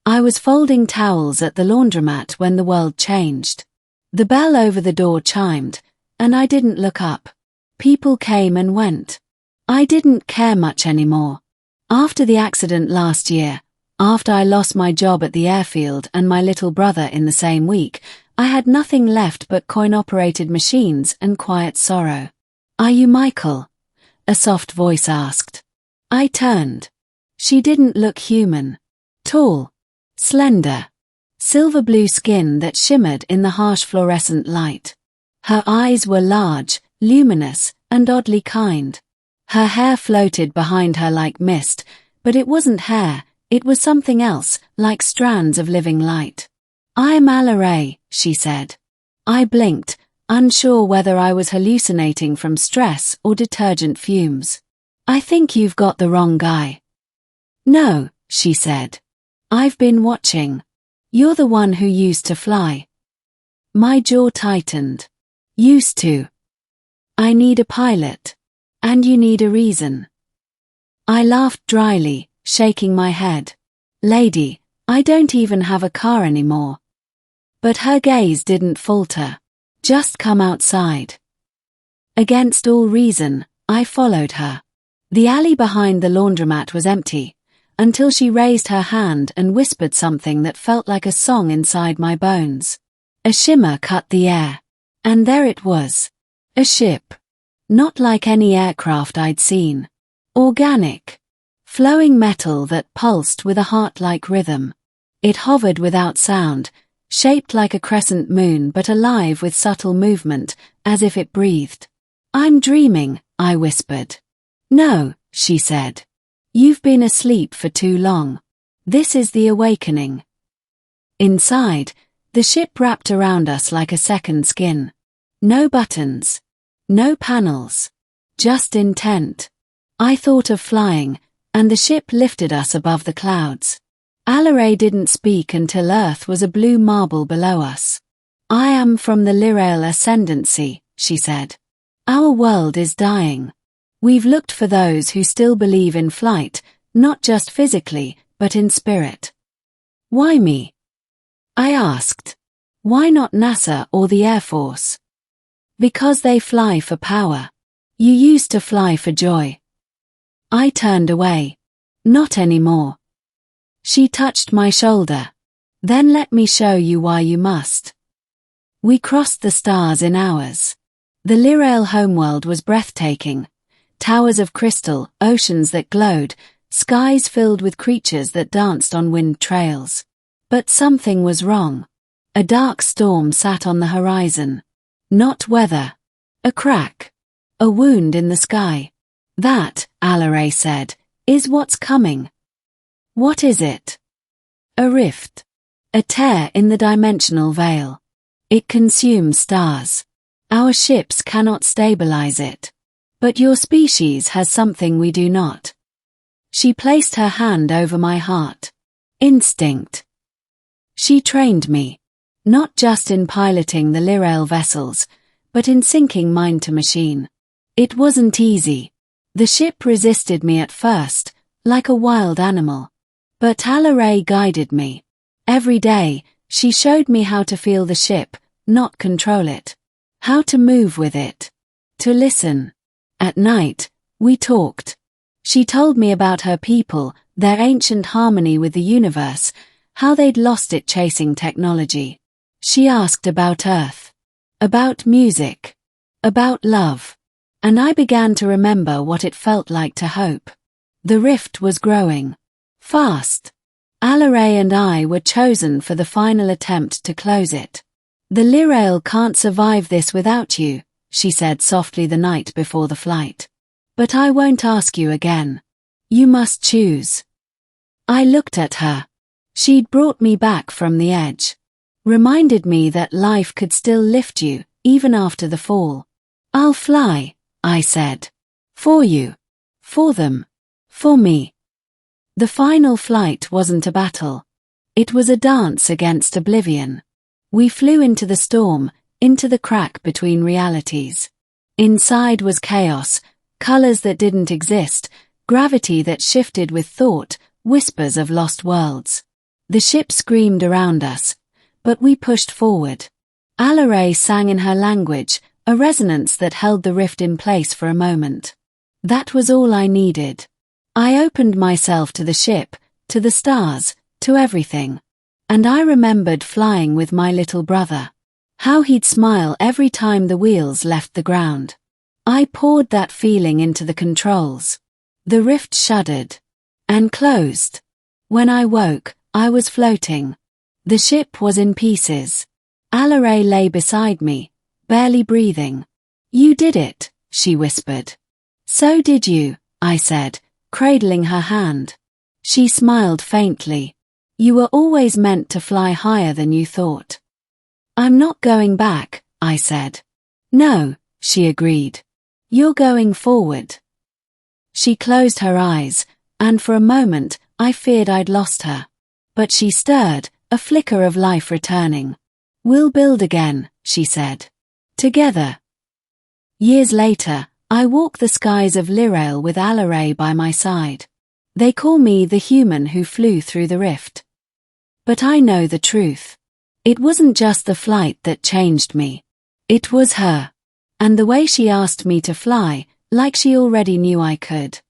I was folding towels at the laundromat when the world changed. The bell over the door chimed, and I didn't look up. People came and went. I didn't care much anymore. After the accident last year, after I lost my job at the airfield and my little brother in the same week, I had nothing left but coin-operated machines and quiet sorrow. "Are you Michael?" a soft voice asked. I turned. She didn't look human. Tall, slender, silver-blue skin that shimmered in the harsh fluorescent light. Her eyes were large, luminous, and oddly kind. Her hair floated behind her like mist, but it wasn't hair, it was something else, like strands of living light. "I am Alaray," she said. I blinked, unsure whether I was hallucinating from stress or detergent fumes. "I think you've got the wrong guy." "No," she said. "I've been watching. You're the one who used to fly." My jaw tightened. "Used to. I need a pilot. And you need a reason." I laughed dryly, shaking my head. "Lady, I don't even have a car anymore." But her gaze didn't falter. "Just come outside." Against all reason, I followed her. The alley behind the laundromat was empty, until she raised her hand and whispered something that felt like a song inside my bones. A shimmer cut the air. And there it was. A ship. Not like any aircraft I'd seen. Organic. Flowing metal that pulsed with a heart-like rhythm. It hovered without sound, shaped like a crescent moon but alive with subtle movement, as if it breathed. "I'm dreaming," I whispered. "No," she said. "You've been asleep for too long. This is the awakening." Inside, the ship wrapped around us like a second skin. No buttons. No panels. Just intent. I thought of flying, and the ship lifted us above the clouds. Alaray didn't speak until Earth was a blue marble below us. "I am from the Lyrail Ascendancy," she said. "Our world is dying. We've looked for those who still believe in flight, not just physically, but in spirit." "Why me?" I asked. "Why not NASA or the Air Force?" "Because they fly for power. You used to fly for joy." I turned away. "Not anymore." She touched my shoulder. "Then let me show you why you must." We crossed the stars in hours. The Lyrail homeworld was breathtaking. Towers of crystal, oceans that glowed, skies filled with creatures that danced on wind trails. But something was wrong. A dark storm sat on the horizon. Not weather. A crack. A wound in the sky. "That," Alaray said, "is what's coming." "What is it?" "A rift. A tear in the dimensional veil. It consumes stars. Our ships cannot stabilize it. But your species has something we do not." She placed her hand over my heart. "Instinct." She trained me. Not just in piloting the Lyrail vessels, but in syncing mind to machine. It wasn't easy. The ship resisted me at first, like a wild animal. But Alaray guided me. Every day, she showed me how to feel the ship, not control it. How to move with it. To listen. At night, we talked. She told me about her people, their ancient harmony with the universe, how they'd lost it chasing technology. She asked about Earth. About music. About love. And I began to remember what it felt like to hope. The rift was growing. Fast. Alaray and I were chosen for the final attempt to close it. "The Lyrail can't survive this without you," she said softly the night before the flight. "But I won't ask you again. You must choose." I looked at her. She'd brought me back from the edge. Reminded me that life could still lift you, even after the fall. "I'll fly," I said. "For you. For them. For me." The final flight wasn't a battle. It was a dance against oblivion. We flew into the storm, into the crack between realities. Inside was chaos, colors that didn't exist, gravity that shifted with thought, whispers of lost worlds. The ship screamed around us, but we pushed forward. Alaray sang in her language, a resonance that held the rift in place for a moment. That was all I needed. I opened myself to the ship, to the stars, to everything. And I remembered flying with my little brother. How he'd smile every time the wheels left the ground. I poured that feeling into the controls. The rift shuddered. And closed. When I woke, I was floating. The ship was in pieces. Alaray lay beside me, barely breathing. "You did it," she whispered. "So did you," I said, cradling her hand. She smiled faintly. "You were always meant to fly higher than you thought." "I'm not going back," I said. "No," she agreed. "You're going forward." She closed her eyes, and for a moment, I feared I'd lost her. But she stirred, a flicker of life returning. "We'll build again," she said. "Together." Years later, I walk the skies of Lirail with Alaray by my side. They call me the human who flew through the rift. But I know the truth. It wasn't just the flight that changed me. It was her. And the way she asked me to fly, like she already knew I could.